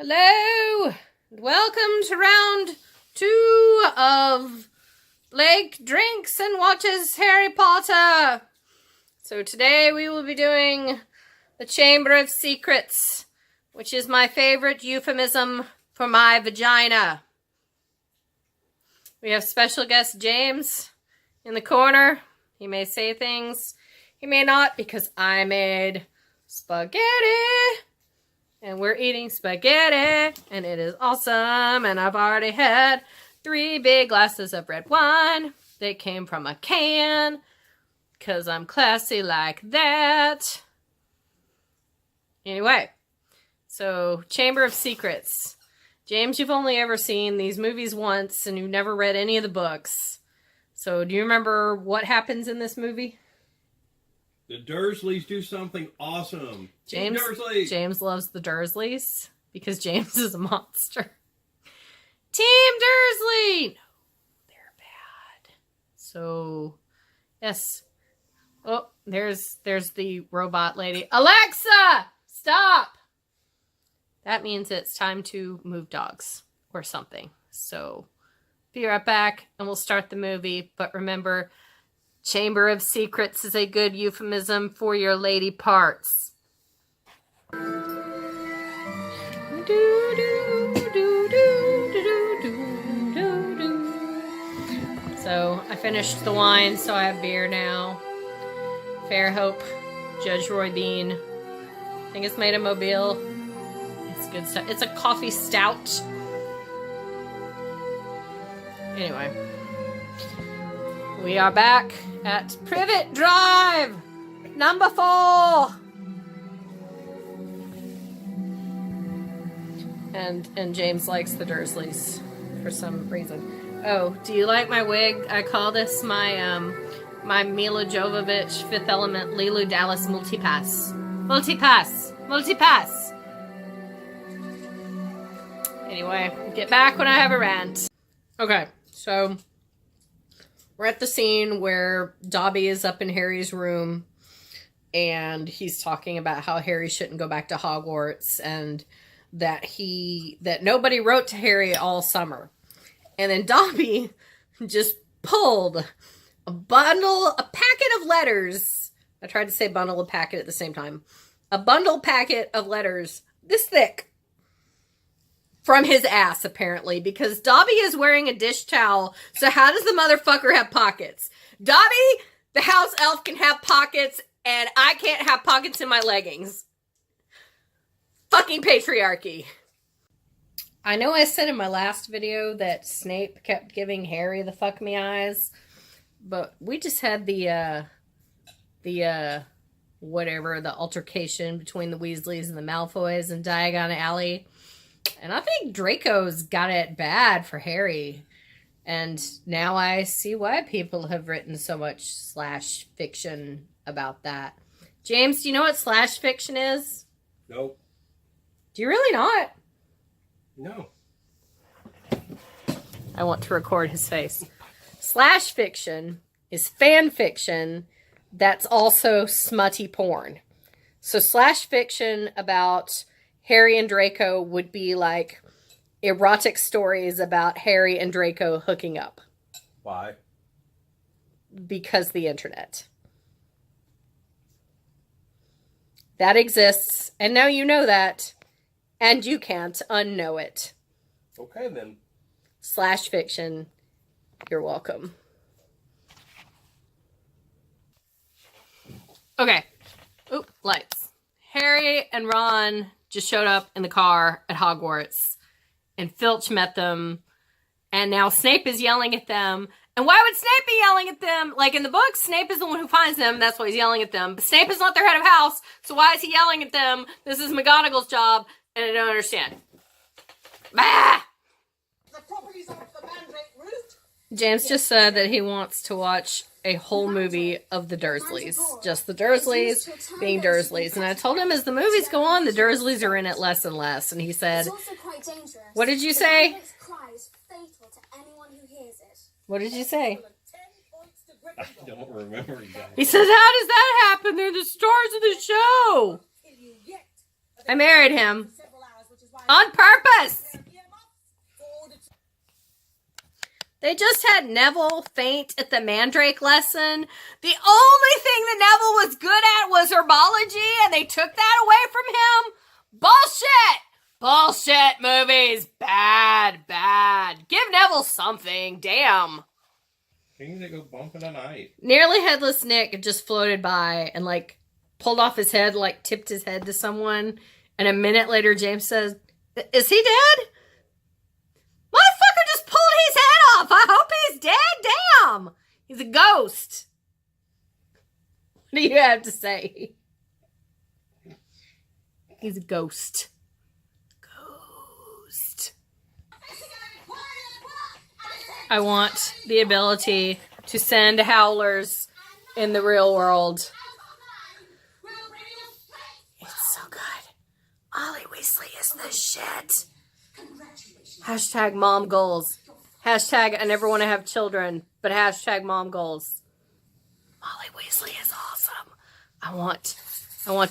Hello! Welcome to round 2 of Blake Drinks and Watches Harry Potter. So today we will be doing the Chamber of Secrets, which is my favorite euphemism for my vagina. We have special guest James in the corner. He may say things, he may not, because I made spaghetti. And we're eating spaghetti, and it is awesome. And I've already had 3 big glasses of red wine. They came from a can, because I'm classy like that. Anyway, so Chamber of Secrets. James, you've only ever seen these movies once, and you've never read any of the books. So do you remember what happens in this movie? The Dursleys do something awesome. James loves the Dursleys because James is a monster. Team Dursley! No, they're bad. So, yes. Oh, there's the robot lady. Alexa! Stop! That means it's time to move dogs or something. So, be right back and we'll start the movie. But remember, Chamber of Secrets is a good euphemism for your lady parts. So, I finished the wine, so I have beer now. Fairhope, Judge Roy Bean. I think it's made of Mobile. It's good stuff. It's a coffee stout. Anyway. We are back at Privet Drive, number 4. And James likes the Dursleys for some reason. Oh, do you like my wig? I call this my my Mila Jovovich Fifth Element Lilu Dallas Multipass. Multipass. Anyway, get back when I have a rant. Okay, so we're at the scene where Dobby is up in Harry's room and he's talking about how Harry shouldn't go back to Hogwarts and that nobody wrote to Harry all summer. And then Dobby just pulled a packet of letters. I tried to say bundle, a packet at the same time. A bundle packet of letters this thick. From his ass, apparently, because Dobby is wearing a dish towel, so how does the motherfucker have pockets? Dobby, the house elf, can have pockets, and I can't have pockets in my leggings. Fucking patriarchy. I know I said in my last video that Snape kept giving Harry the fuck me eyes, but we just had the altercation between the Weasleys and the Malfoys in Diagon Alley. And I think Draco's got it bad for Harry. And now I see why people have written so much slash fiction about that. James, do you know what slash fiction is? Nope. Do you really not? No. I want to record his face. Slash fiction is fan fiction that's also smutty porn. So slash fiction about Harry and Draco would be like erotic stories about Harry and Draco hooking up. Why? Because the internet. That exists, and now you know that, and you can't unknow it. Okay, then. Slash fiction, you're welcome. Okay. Oop, lights. Harry and Ron just showed up in the car at Hogwarts, and Filch met them, and now Snape is yelling at them. And why would Snape be yelling at them? Like in the book, Snape is the one who finds them, that's why he's yelling at them. But Snape is not their head of house, so why is he yelling at them? This is McGonagall's job, and I don't understand. Bah! The properties of the Mandrake Root. James just said that he wants to watch a whole movie of the Dursleys. Just the Dursleys being Dursleys. And I told him as the movies go on, the Dursleys are in it less and less. And he said, what did you say? What did you say? I don't remember exactly. He says, how does that happen? They're the stars of the show. I married him. On purpose! They just had Neville faint at the Mandrake lesson. The only thing that Neville was good at was herbology, and they took that away from him? Bullshit! Bullshit movies. Bad, bad. Give Neville something. Damn. Things that go bump in the night. Nearly Headless Nick just floated by and, like, pulled off his head, like, tipped his head to someone. And a minute later, James says, "Is he dead?" Motherfucker just pulled his head off. I hope he's dead. Damn. He's a ghost. What do you have to say? He's a ghost. Ghost. I want the ability to send howlers in the real world. It's so good. Ollie Weasley is the shit. Hashtag mom goals. Hashtag I never want to have children, but hashtag mom goals. Molly Weasley is awesome. I want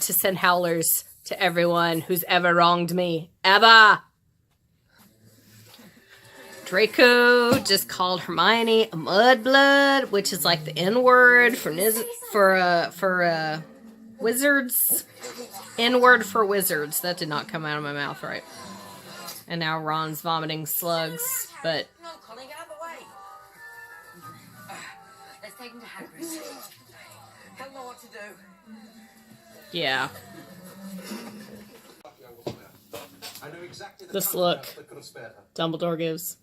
to send howlers to everyone who's ever wronged me. Ever. Draco just called Hermione a mudblood, which is like the N-word for wizards. N-word for wizards. That did not come out of my mouth right. And now Ron's vomiting slugs, but... No, Colin, get out of the way. Let's take him to Hagrid's. He'll know what to do. yeah. I know exactly the This look that could have spared her. Dumbledore gives.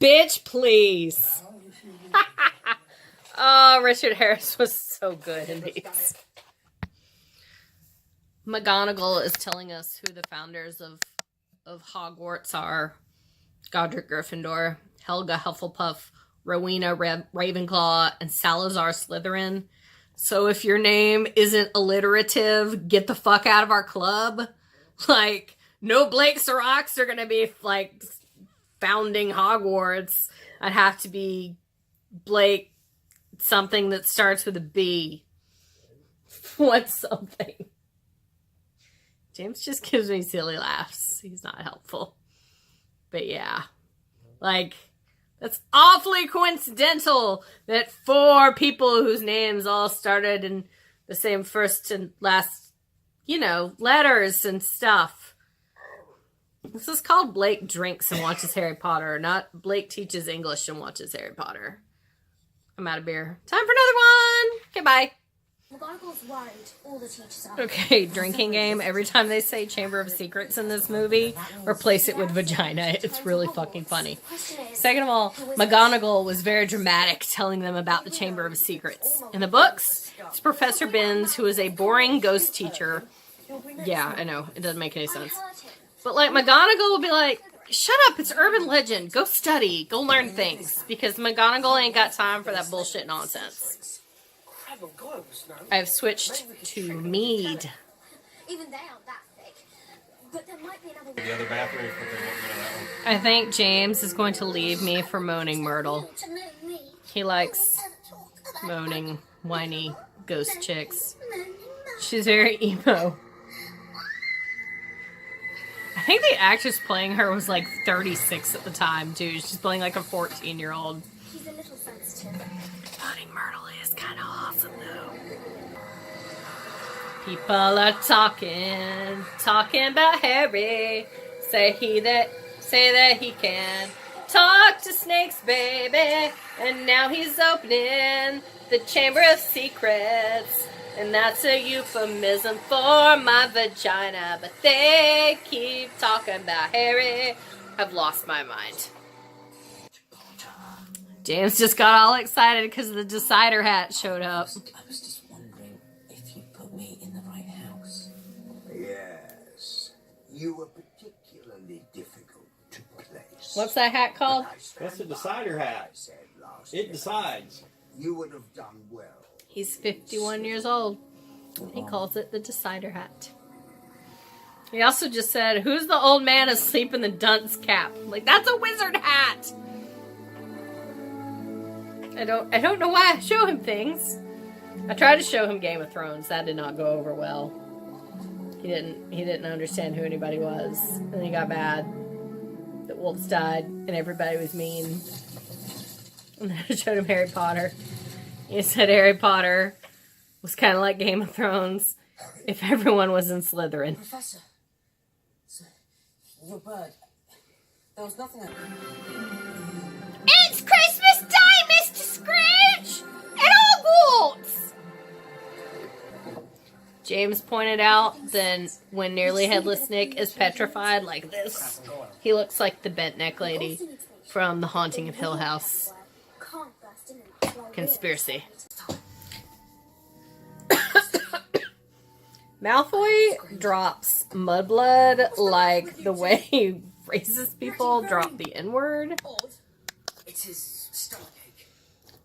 Bitch, please. Oh, Richard Harris was so good in these. McGonagall is telling us who the founders of Hogwarts are. Godric Gryffindor, Helga Hufflepuff, Rowena Ravenclaw, and Salazar Slytherin. So if your name isn't alliterative, get the fuck out of our club. Like, no Blake Sirocks are gonna be, like, founding Hogwarts. I'd have to be Blake something that starts with a B. What's something? James just gives me silly laughs. He's not helpful. But yeah. Like, that's awfully coincidental that 4 people whose names all started in the same first and last, letters and stuff. This is called Blake Drinks and Watches Harry Potter, not Blake Teaches English and Watches Harry Potter. I'm out of beer. Time for another one! Okay, bye. McGonagall's worried all the teachers are. Okay, drinking game. Every time they say Chamber of Secrets in this movie, replace it with vagina. It's really fucking funny. Second of all, McGonagall was very dramatic telling them about the Chamber of Secrets. In the books, it's Professor Binns, who is a boring ghost teacher. Yeah, I know. It doesn't make any sense. But, like, McGonagall will be like, shut up, it's urban legend. Go study. Go learn things. Because McGonagall ain't got time for that bullshit nonsense. I've switched to mead. Even they aren't that thick. But there might be another The other bathroom, but they won't get that one. I think James is going to leave me for Moaning Myrtle. He likes moaning, whiny ghost chicks. She's very emo. I think the actress playing her was like 36 at the time, too. She's playing like a 14-year-old. He's a little sensitive. Moaning Myrtle is kind of awesome, though. People are talking about Harry. Say that he can talk to snakes, baby. And now he's opening the Chamber of Secrets. And that's a euphemism for my vagina. But they keep talking about Harry. I've lost my mind. James just got all excited because the Decider hat showed up. I was just wondering if you put me in the right house. Yes, you were particularly difficult to place. What's that hat called? That's the Decider hat. It decides. You would have done well. He's 51 years old. He calls it the Decider hat. He also just said, who's the old man asleep in the dunce cap? Like, that's a wizard hat! I don't know why I show him things. I tried to show him Game of Thrones. That did not go over well. He didn't understand who anybody was. And he got mad that wolves died and everybody was mean. And then I showed him Harry Potter. He said Harry Potter was kind of like Game of Thrones if everyone was in Slytherin. Professor, your bird. There was nothing that... It's Christmas Day, Mr. Scrooge! At Hogwarts! James pointed out that when Nearly Headless Nick is petrified like this, he looks like the bent neck lady from The Haunting of Hill House. Conspiracy. Malfoy drops mudblood like the way racist people drop the N-word. It's his stomachache.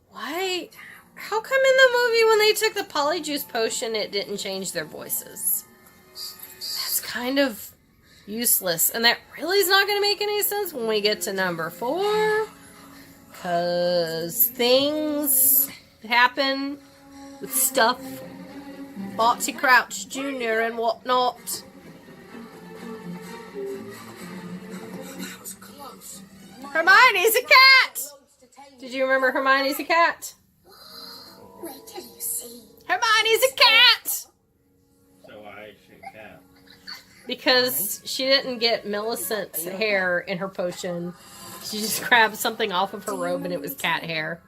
Why? How come in the movie when they took the polyjuice potion it didn't change their voices? That's kind of useless. And that really is not going to make any sense when we get to number 4. Because things happen with stuff. Barty Crouch Jr. and whatnot. That was close. Hermione's a cat! Did you remember Hermione's a cat? Wait till you see. Hermione's a cat! So I should cat. Because she didn't get Millicent's hair in her potion. She just grabbed something off of her robe and it was cat hair.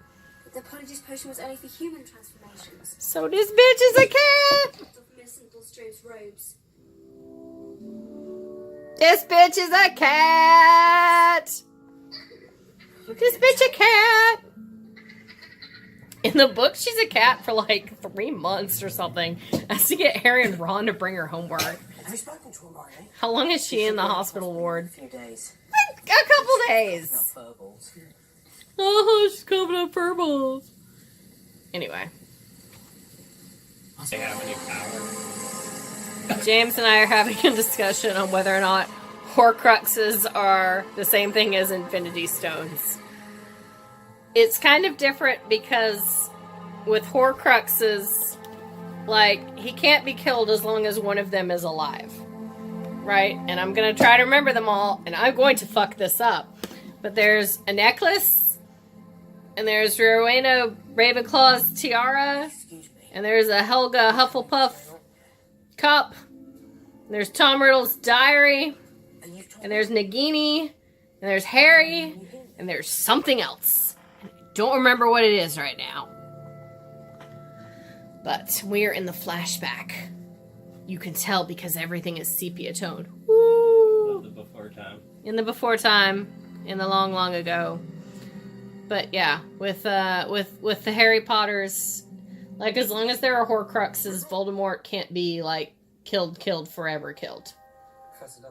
The polyjuice potion was only for human transformations. So this bitch is a cat! Of Millicent Bulstrode's robes. This bitch is a cat! This bitch a cat! In the book, she's a cat for like 3 months or something. Has to get Harry and Ron to bring her homework. Have you spoken to him, Marnie? How long is she in the hospital ward? A few days. A couple days. Not furballs. Oh, she's coming up purple. Anyway. They have any power. James and I are having a discussion on whether or not Horcruxes are the same thing as Infinity Stones. It's kind of different because with Horcruxes, like, he can't be killed as long as one of them is alive. Right? And I'm going to try to remember them all, and I'm going to fuck this up. But there's a necklace, and there's Rowena Ravenclaw's tiara, and there's a Helga Hufflepuff cup, and there's Tom Riddle's diary, and there's Nagini, and there's Harry, and there's something else. I don't remember what it is right now. But we are in the flashback. You can tell because everything is sepia toned. Woo! The before time. In the before time, in the long, long ago. But yeah, with the Harry Potters, like, as long as there are Horcruxes, Voldemort can't be like killed forever killed.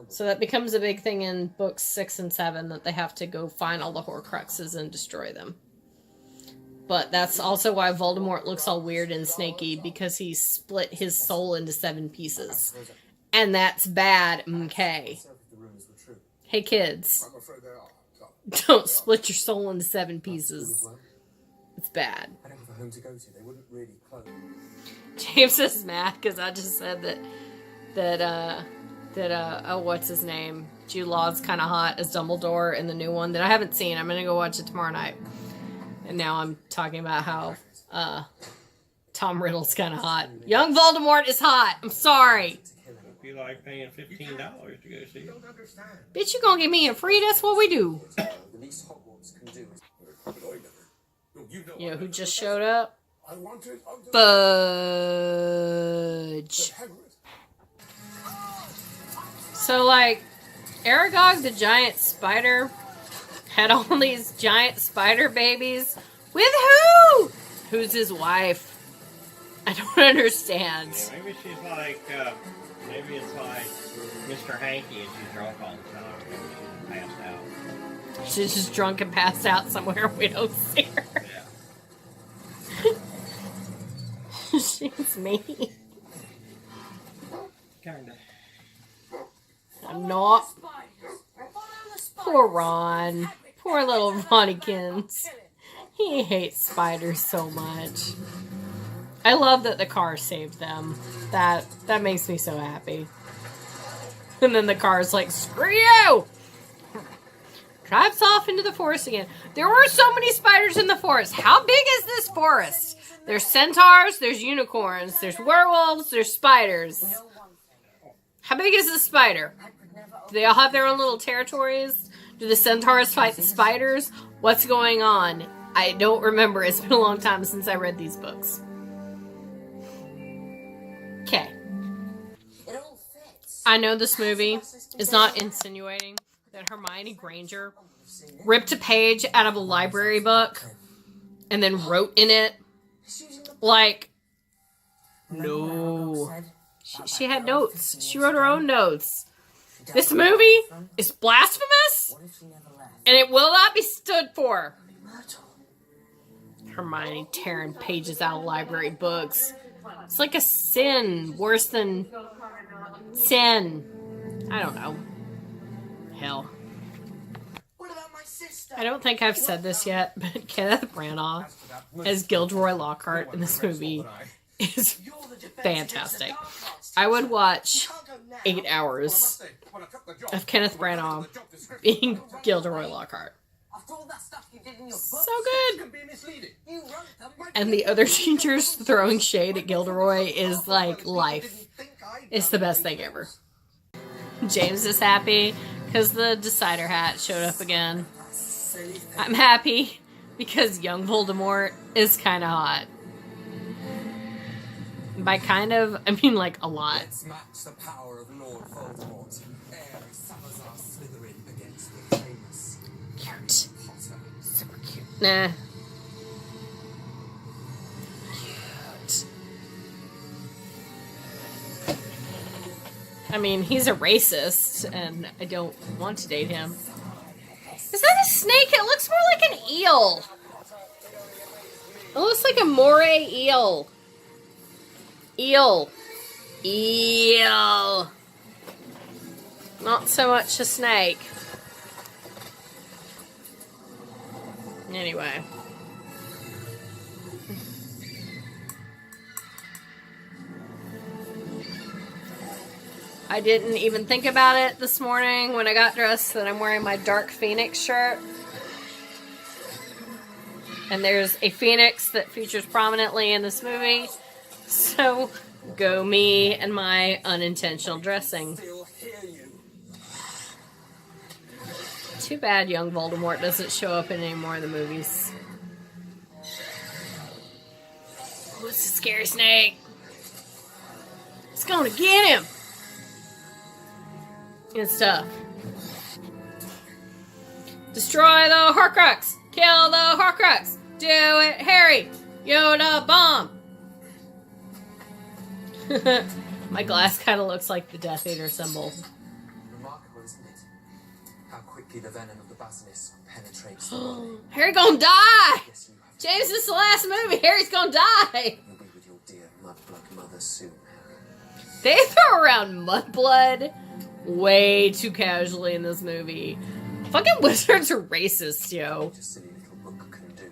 So that becomes a big thing in books 6 and 7, that they have to go find all the Horcruxes and destroy them. But that's also why Voldemort looks all weird and snaky, because he split his soul into 7 pieces. And that's bad, okay. Hey kids, don't split your soul into 7 pieces. It's bad. I don't have a home to go to. They wouldn't really close. James is mad because I just said that what's his name? Jude Law's kind of hot as Dumbledore in the new one that I haven't seen. I'm gonna go watch it tomorrow night. And now I'm talking about how Tom Riddle's kind of hot. Young Voldemort is hot. I'm sorry. It'd be like paying $15 to go see it. Bitch, you gonna give me a free? That's what we do. The least Hogwarts can do is... You know who just showed up? I wanted Fudge. So, like, Aragog the giant spider had all these giant spider babies. With who? Who's his wife? I don't understand. Yeah, maybe she's like, maybe it's like Mr. Hanky and she's drunk all the time. Maybe she's passed out. She's just drunk and passed out somewhere we don't see her. Yeah. She's mean. Kinda. I'm not. Poor Ron. Poor little Ronnykins. He hates spiders so much. I love that the car saved them. That makes me so happy. And then the car's like, screw you! Drives off into the forest again. There were so many spiders in the forest. How big is this forest? There's centaurs, there's unicorns, there's werewolves, there's spiders. How big is this spider? Do they all have their own little territories? Do the centaurs fight the spiders? What's going on? I don't remember. It's been a long time since I read these books. Okay. I know this movie is not insinuating that Hermione Granger ripped a page out of a library book and then wrote in it. Like, no. She had notes. She wrote her own notes. This movie is blasphemous, and it will not be stood for. Hermione tearing pages out of library books. It's like a sin. Worse than sin. I don't know. Hell. I don't think I've said this yet, but Kenneth Branagh as Gilderoy Lockhart in this movie is fantastic. I would watch 8 hours of Kenneth Branagh being Gilderoy Lockhart. So good. And the other teachers throwing shade at Gilderoy is like life. It's the best thing ever. James is happy because the Decider hat showed up again. I'm happy because young Voldemort is kind of hot. By kind of, I mean like a lot. Let's match the power of Lord Voldemort. Harry Salazar Slytherin against the famous Cute. Potter. Super cute. Nah. Cute. I mean, he's a racist, and I don't want to date him. Is that a snake? It looks more like an eel. It looks like a moray eel. Eel. Eel. Not so much a snake. Anyway. I didn't even think about it this morning when I got dressed that I'm wearing my Dark Phoenix shirt. And there's a phoenix that features prominently in this movie. So, go me and my unintentional dressing. Too bad young Voldemort doesn't show up in any more of the movies. Oh, it's a scary snake. It's gonna get him! Good stuff. Destroy the Horcrux! Kill the Horcrux! Do it, Harry! Yoda bomb! My glass kind of looks like the Death Eater symbol. Remarkable, isn't it? How quickly the venom of the basilisk penetrates the body. Harry gonna die! Yes, you have. James, this is the last movie. Harry's gonna die! You'll be with your dear mudblood mother soon, Harry. They throw around mudblood way too casually in this movie. Fucking wizards are racist, yo. What a silly little book can do.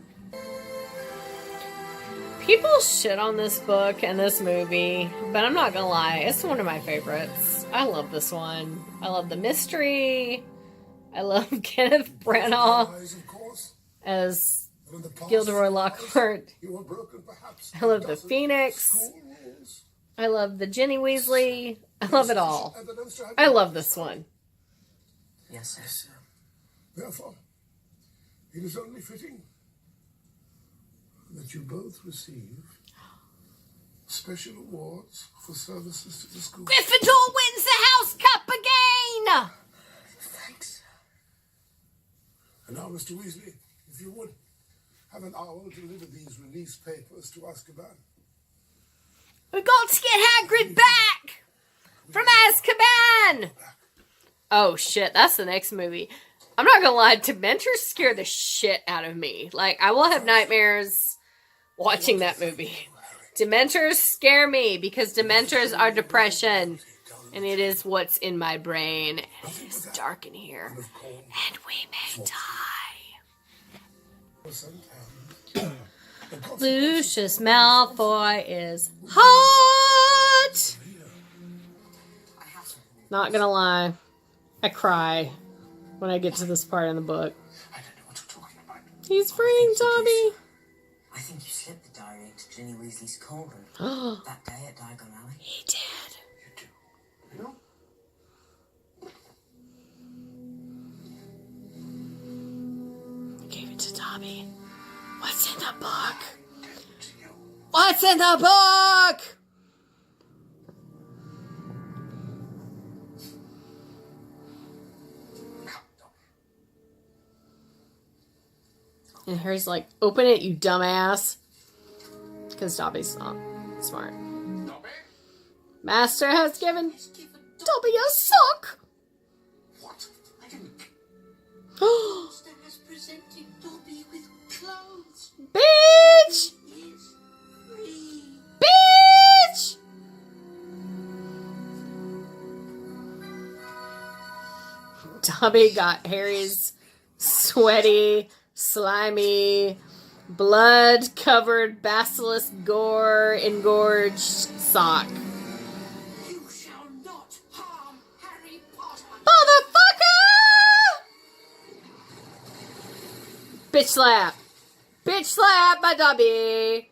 People shit on this book and this movie, but I'm not gonna lie, it's one of my favorites. I love this one. I love the mystery. I love Kenneth Branagh as Gilderoy Lockhart. I love the Phoenix. I love the Ginny Weasley. I love it all. I love this one. Yes, sir. Therefore, it is only fitting that you both receive special awards for services to the school. Gryffindor wins the House Cup again! Thanks. And now, Mr. Weasley, if you would have an hour to deliver these release papers to Azkaban. We got to get Hagrid back from Azkaban! Oh shit, that's the next movie. I'm not gonna lie, Dementors scare the shit out of me. Like, I will have nightmares watching that movie. Dementors scare me because Dementors are depression. And it is what's in my brain. And it is dark in here. And we may die. The consequences Lucius Malfoy is hot! I have something. Not gonna lie, I cry when I get to this part in the book. I don't know what you're talking about. He's freeing Dobby. I think you slipped the diary into Ginny Weasley's cauldron He that day at Diagon Alley. did. You do. You know? Gave it to Dobby. What's in the book? To you. What's in the book? And Harry's like, open it, you dumbass. Because Dobby's not smart. Dobby? Master has given Dobby a sock. What? I didn't. Master has presented Dobby with clothes. Bitch! He is free. Bitch! Dobby got Harry's sweaty, slimy, blood-covered basilisk gore engorged sock. You shall not harm Harry Potter. Motherfucker! Bitch slap. Bitch slap by Dobby.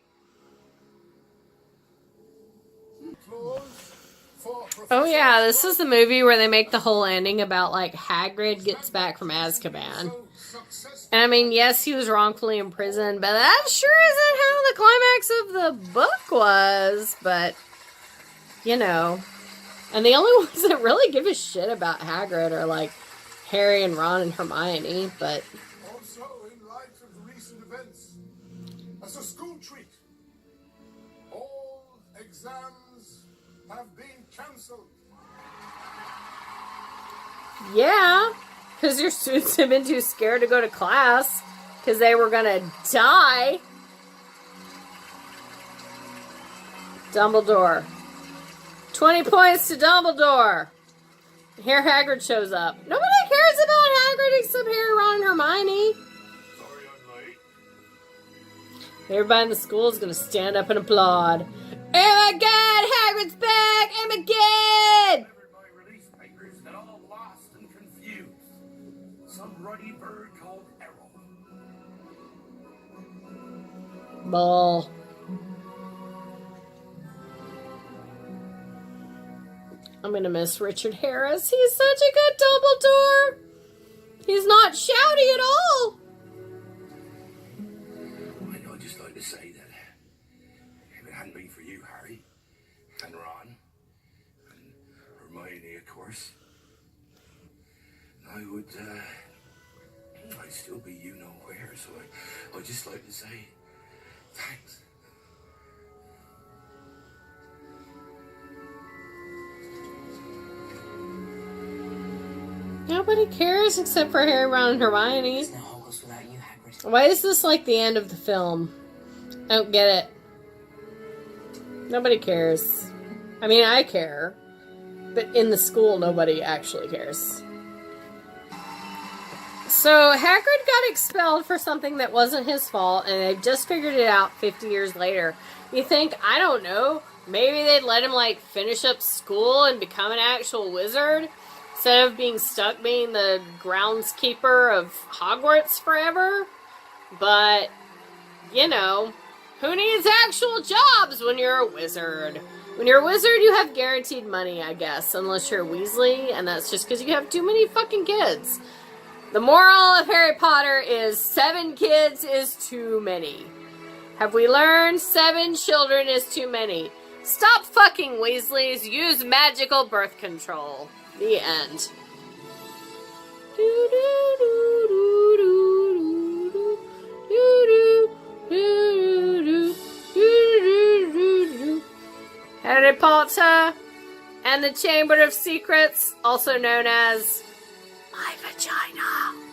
Oh yeah, this is the movie where they make the whole ending about like Hagrid gets back from Azkaban. And I mean, yes, he was wrongfully imprisoned, but that sure isn't how the climax of the book was. But, you know. And the only ones that really give a shit about Hagrid are like Harry and Ron and Hermione. But Also, in light of the recent events, as a school treat, all exams have been cancelled. yeah, because your students have been too scared to go to class because they were going to die. Dumbledore. 20 points to Dumbledore. Here Hagrid shows up. Nobody cares about Hagrid except Harry, Ron, and Hermione. Sorry I'm late. Everybody in the school is going to stand up and applaud. Oh my god, Hagrid's back! Oh my god! My release papers got all lost and confused. Some ruddy bird called Errol. Bull. I'm going to miss Richard Harris. He's such a good Dumbledore. He's not shouty at all. I'd just like to say that if it hadn't been for you, Harry, and Ron, and Hermione, of course, I'd still be you nowhere. So I'd just like to say thanks. Nobody cares except for Harry, Ron, and Hermione. There's no Hogwarts without you, Hagrid. Why is this like the end of the film? I don't get it. Nobody cares. I mean, I care. But in the school, nobody actually cares. So, Hagrid got expelled for something that wasn't his fault, and they've just figured it out 50 years later. You think, I don't know, maybe they'd let him, like, finish up school and become an actual wizard? Instead of being stuck being the groundskeeper of Hogwarts forever? But, you know, who needs actual jobs when you're a wizard? When you're a wizard, you have guaranteed money, I guess. Unless you're a Weasley, and that's just because you have too many fucking kids. The moral of Harry Potter is 7 kids is too many. Have we learned 7 children is too many? Stop fucking Weasleys. Use magical birth control. The end. Harry Potter and the Chamber of Secrets, also known as my vagina.